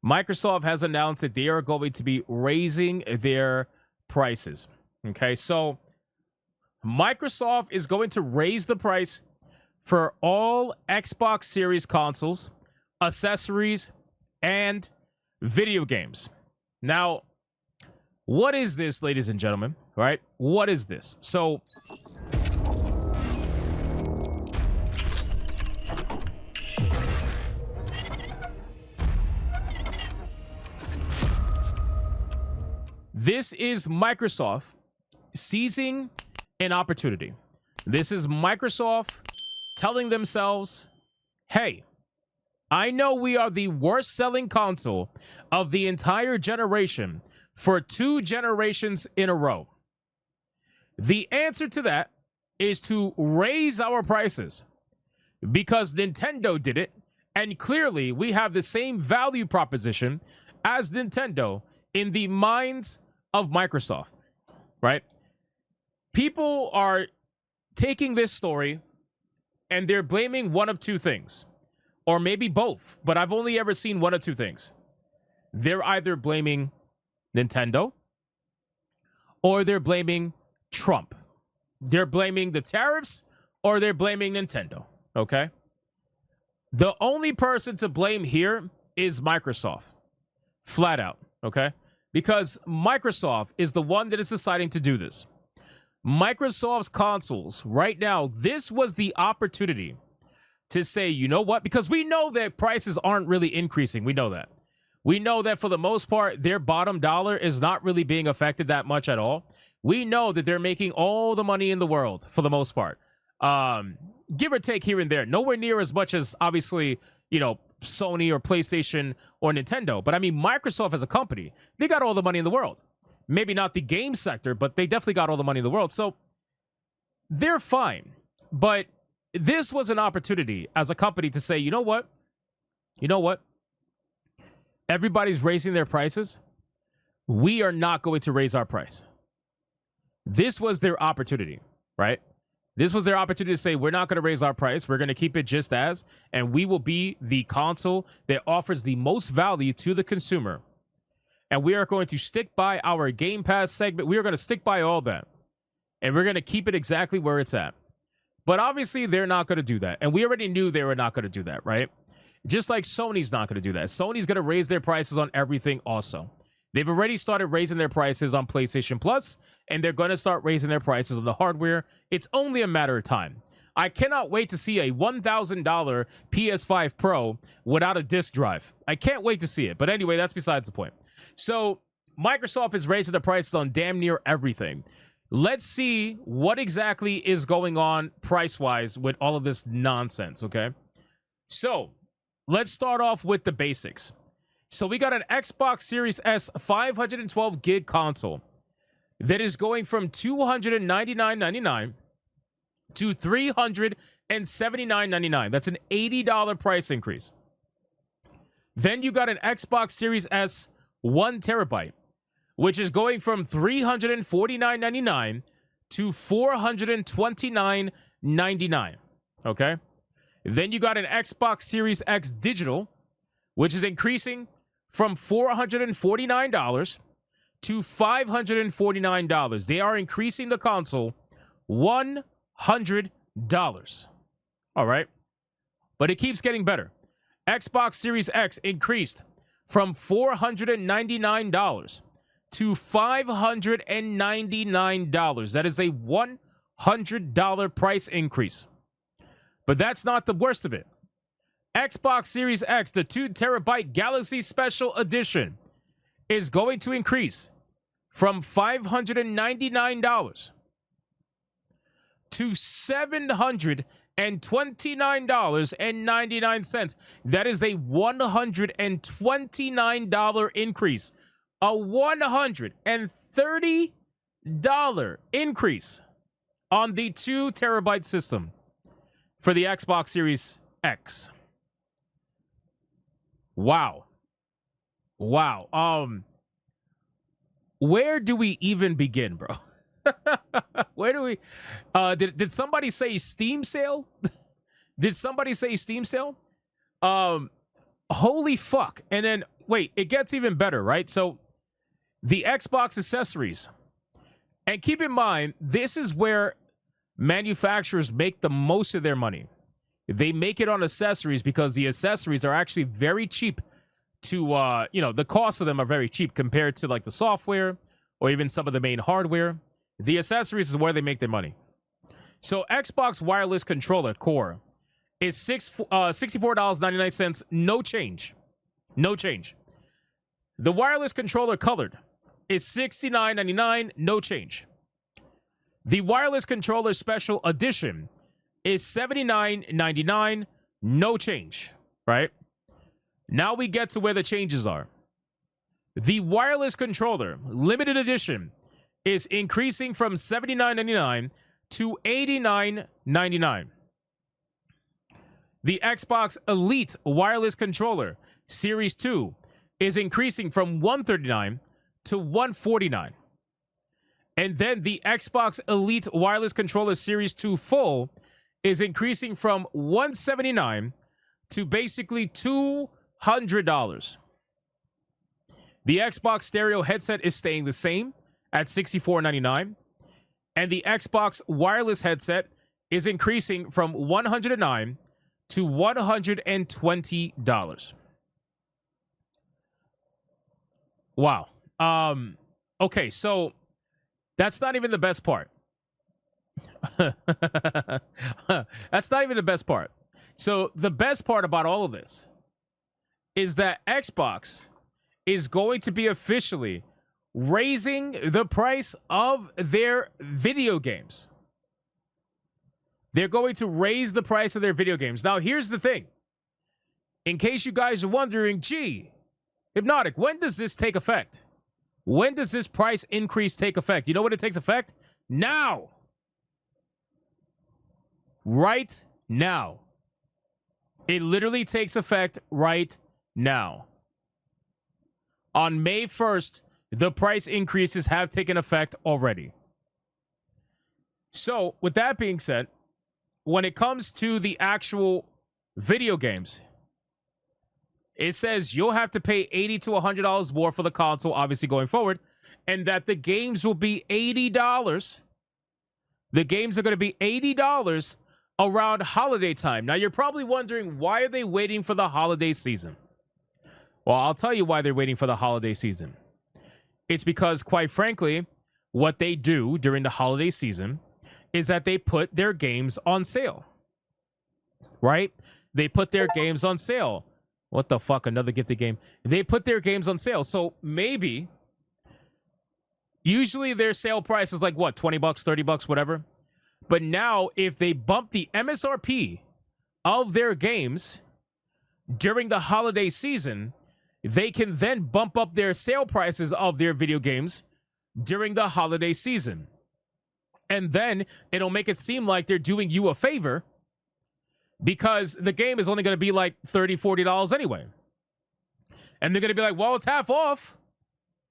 Microsoft has announced that they are going to be raising their prices. Okay, so Microsoft is going to raise the price for all Xbox Series consoles, accessories, and video games. Now, what is this, ladies and gentlemen? Right? What is this? So, this is Microsoft seizing an opportunity. This is Microsoft telling themselves, hey, I know we are the worst selling console of the entire generation for 2 generations in a row. The answer to that is to raise our prices because Nintendo did it. And clearly we have the same value proposition as Nintendo in the minds of Microsoft, right? People are taking this story and they're blaming one of 2 things, or maybe both, but I've only ever seen one of 2 things. They're either blaming Nintendo or they're blaming Trump. They're blaming the tariffs or they're blaming Nintendo, okay? The only person to blame here is Microsoft, flat out, okay? Because Microsoft is the one that is deciding to do this. Microsoft's consoles, right now, this was the opportunity to say, you know what? Because we know that prices aren't really increasing. We know that. We know that for the most part, their bottom dollar is not really being affected that much at all. We know that they're making all the money in the world for the most part. Give or take here and there. Nowhere near as much as, obviously, you know, Sony or PlayStation or Nintendo. But I mean, Microsoft as a company, they got all the money in the world. Maybe not the game sector, but they definitely got all the money in the world. So they're fine. But this was an opportunity as a company to say, you know what? You know what? Everybody's raising their prices. We are not going to raise our price. This was their opportunity, right? This was their opportunity to say, we're not going to raise our price. We're going to keep it just as, and we will be the console that offers the most value to the consumer. And we are going to stick by our Game Pass segment. We are going to stick by all that. And we're going to keep it exactly where it's at. But obviously, they're not going to do that. And we already knew they were not going to do that, right? Just like Sony's not going to do that. Sony's going to raise their prices on everything also. They've already started raising their prices on PlayStation Plus, and they're going to start raising their prices on the hardware. It's only a matter of time. I cannot wait to see a $1,000 PS5 Pro without a disk drive. I can't wait to see it. But anyway, that's besides the point. So Microsoft is raising the prices on damn near everything. Let's see what exactly is going on price-wise with all of this nonsense, okay? So let's start off with the basics. So we got an Xbox Series S 512 gig console that is going from $299.99 to $379.99. That's an $80 price increase. Then you got an Xbox Series S 1 terabyte, which is going from $349.99 to $429.99. Okay. Then you got an Xbox Series X digital, which is increasing from $449 to $549. They are increasing the console $100. All right. But it keeps getting better. Xbox Series X increased from $499 to $599. That is a $100 price increase. But that's not the worst of it. Xbox Series X, the 2 terabyte Galaxy Special Edition, is going to increase from $599 to $729.99. That is a $129 increase. A $130 increase on the 2 terabyte system for the Xbox Series X. Wow. Where do we even begin, bro? Where do we did somebody say Steam sale? Did somebody say Steam sale? Holy fuck. And then wait, it gets even better, right? So the Xbox accessories. And keep in mind, this is where manufacturers make the most of their money. They make it on accessories because the accessories are actually very cheap to, the cost of them are very cheap compared to like the software or even some of the main hardware. The accessories is where they make their money. So Xbox wireless controller core is $64.99, no change. No change. The wireless controller colored is $69.99, no change. The wireless controller special edition is $79.99, no change, right? Now we get to where the changes are. The wireless controller limited edition is increasing from $79.99 to $89.99. The Xbox Elite wireless controller Series 2 is increasing from $139 to $149. And then the Xbox Elite wireless controller Series 2 full is increasing from $179 to basically $200. The Xbox stereo headset is staying the same at $64.99. And the Xbox wireless headset is increasing from $109 to $120. Wow. Okay, so that's not even the best part. That's not even the best part. So the best part about all of this is that Xbox is going to be officially raising the price of their video games. They're going to raise the price of their video games. Now, here's the thing. In case you guys are wondering, gee, Hypnotic, when does this take effect? When does this price increase take effect? You know when it takes effect? Now. Right now. It literally takes effect right now. On May 1st, the price increases have taken effect already. So, with that being said, when it comes to the actual video games, it says you'll have to pay $80 to $100 more for the console, obviously going forward, and that the games will be $80. The games are going to be $80 around holiday time. Now, you're probably wondering, why are they waiting for the holiday season? Well, I'll tell you why they're waiting for the holiday season. It's because, quite frankly, what they do during the holiday season is that they put their games on sale. Right? They put their games on sale. What the fuck? Another gifted game. They put their games on sale. So maybe, usually their sale price is like what? $20, $30, whatever. But now, if they bump the MSRP of their games during the holiday season, they can then bump up their sale prices of their video games during the holiday season. And then it'll make it seem like they're doing you a favor because the game is only going to be like $30, $40 anyway. And they're going to be like, well, it's half off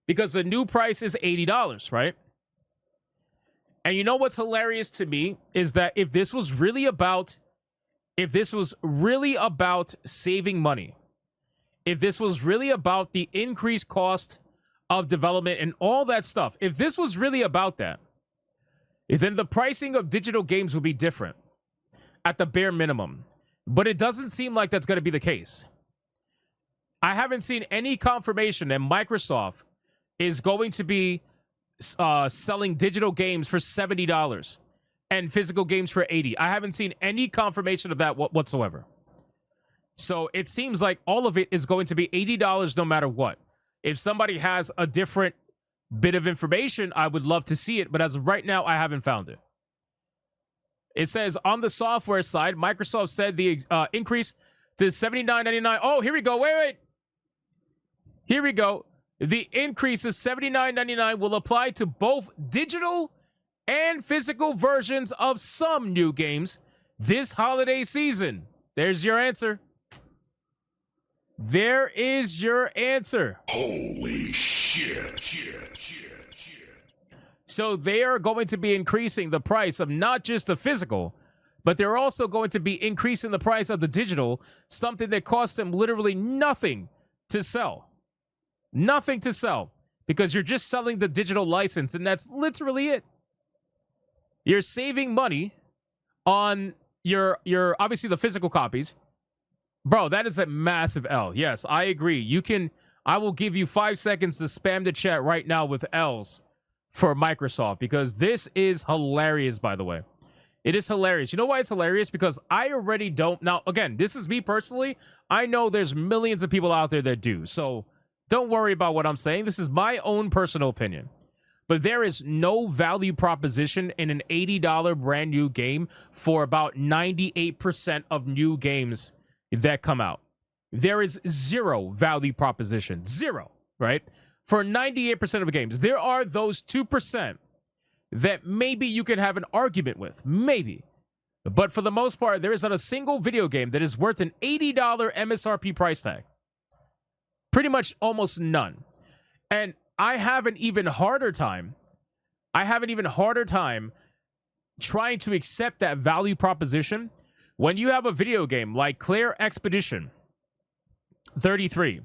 because the new price is $80, right? And you know what's hilarious to me is that if this was really about saving money, if this was really about the increased cost of development and all that stuff, if this was really about that, then the pricing of digital games would be different at the bare minimum. But it doesn't seem like that's going to be the case. I haven't seen any confirmation that Microsoft is going to be selling digital games for $70 and physical games for $80. I haven't seen any confirmation of that whatsoever. So it seems like all of it is going to be $80 no matter what. If somebody has a different bit of information, I would love to see it, but as of right now, I haven't found it. It says on the software side, Microsoft said the increase to $79.99. Oh, here we go. Wait. Here we go. The increase of $79.99 will apply to both digital and physical versions of some new games this holiday season. There's your answer. There is your answer. Holy shit. So they are going to be increasing the price of not just the physical, but they're also going to be increasing the price of the digital, something that costs them literally nothing to sell. Nothing to sell because you're just selling the digital license, and that's literally it. You're saving money on your obviously the physical copies. Bro, that is a massive L. Yes, I agree. I will give you 5 seconds to spam the chat right now with L's for Microsoft because this is hilarious, by the way. It is hilarious. You know why it's hilarious? Because I already don't. Now, again, this is me personally. I know there's millions of people out there that do. So don't worry about what I'm saying. This is my own personal opinion. But there is no value proposition in an $80 brand new game for about 98% of new games that come out. There is zero value proposition. Zero, right? For 98% of the games. There are those 2% that maybe you can have an argument with. Maybe. But for the most part, there is not a single video game that is worth an $80 MSRP price tag. Pretty much almost none. And I have an even harder time trying to accept that value proposition when you have a video game like Claire Expedition 33.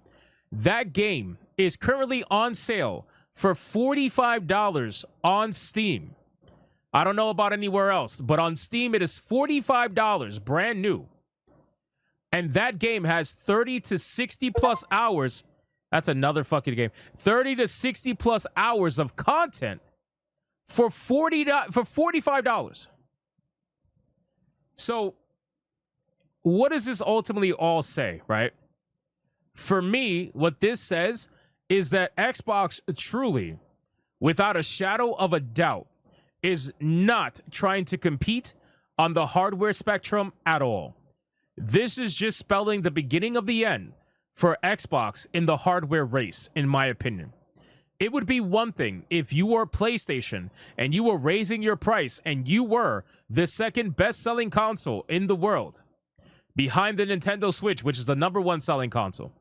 That game is currently on sale for $45 on Steam. I don't know about anywhere else, but on Steam it is $45 brand new. And that game has 30 to 60 plus hours. That's another fucking game. 30 to 60 plus hours of content for $45. So what does this ultimately all say, right? For me, what this says is that Xbox truly, without a shadow of a doubt, is not trying to compete on the hardware spectrum at all. This is just spelling the beginning of the end for Xbox in the hardware race, in my opinion. It would be one thing if you were PlayStation and you were raising your price and you were the second best-selling console in the world, behind the Nintendo Switch, which is the #1 selling console.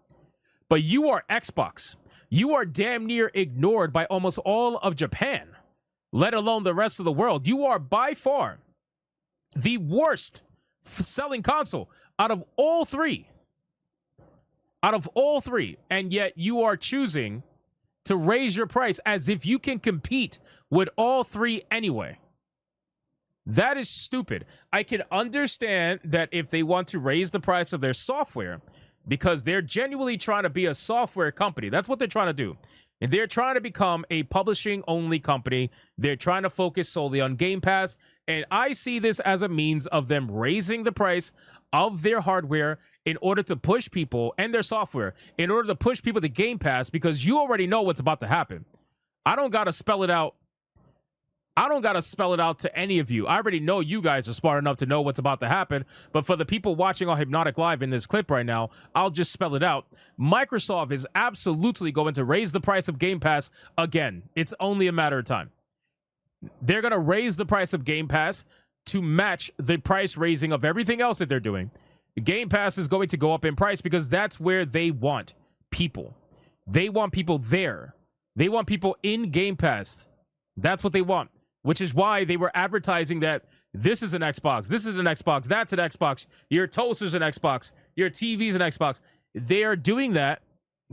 But you are Xbox. You are damn near ignored by almost all of Japan, let alone the rest of the world. You are by far the worst selling console out of all three. And yet you are choosing to raise your price as if you can compete with all three anyway. That is stupid. I can understand that if they want to raise the price of their software because they're genuinely trying to be a software company. That's what they're trying to do. And they're trying to become a publishing-only company. They're trying to focus solely on Game Pass. And I see this as a means of them raising the price of their hardware in order to push people, and their software, in order to push people to Game Pass, because you already know what's about to happen. I don't got to spell it out. I don't got to spell it out to any of you. I already know you guys are smart enough to know what's about to happen. But for the people watching on Hypnotic Live in this clip right now, I'll just spell it out. Microsoft is absolutely going to raise the price of Game Pass again. It's only a matter of time. They're going to raise the price of Game Pass to match the price raising of everything else that they're doing. Game Pass is going to go up in price because that's where they want people. They want people there. They want people in Game Pass. That's what they want. Which is why they were advertising that this is an Xbox, this is an Xbox, that's an Xbox, your toaster's an Xbox, your TV's an Xbox. They are doing that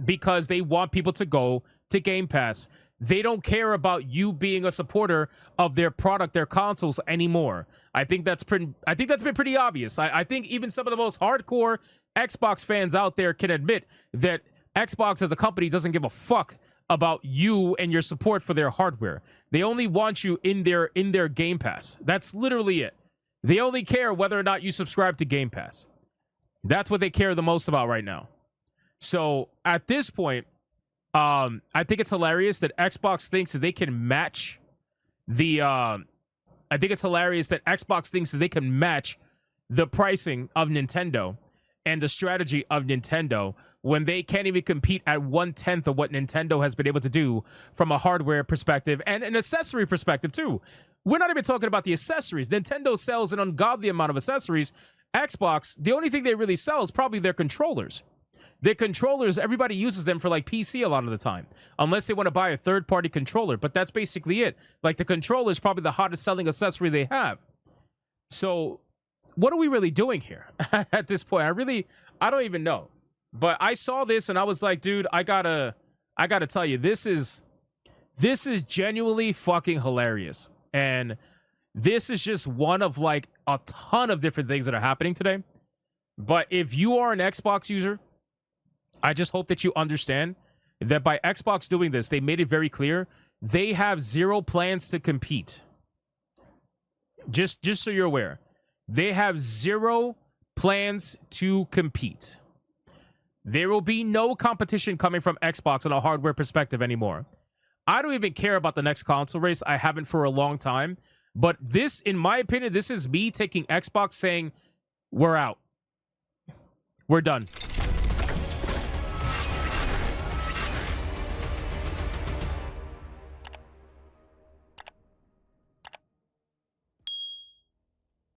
because they want people to go to Game Pass. They don't care about you being a supporter of their product, their consoles anymore. I think that's been pretty obvious. I think even some of the most hardcore Xbox fans out there can admit that Xbox as a company doesn't give a fuck about you and your support for their hardware. They only want you in their Game Pass. That's literally it. They only care whether or not you subscribe to Game Pass. That's what they care the most about right now. So at this point, I think it's hilarious that Xbox thinks that they can match the pricing of Nintendo and the strategy of Nintendo when they can't even compete at 1/10 of what Nintendo has been able to do from a hardware perspective and an accessory perspective too. We're not even talking about the accessories. Nintendo sells an ungodly amount of accessories. Xbox, the only thing they really sell is probably their controllers. Their controllers, everybody uses them for like PC a lot of the time, unless they want to buy a third-party controller. But that's basically it. Like the controller is probably the hottest selling accessory they have. So what are we really doing here at this point? I don't even know. But I saw this and I was like, dude, I gotta I got to tell you, this is genuinely fucking hilarious. And this is just one of like a ton of different things that are happening today. But if you are an Xbox user, I just hope that you understand that by Xbox doing this, they made it very clear they have zero plans to compete. Just so you're aware, they have zero plans to compete. There will be no competition coming from Xbox on a hardware perspective anymore. I don't even care about the next console race. I haven't for a long time. But this, in my opinion, this is me taking Xbox saying, we're out. We're done.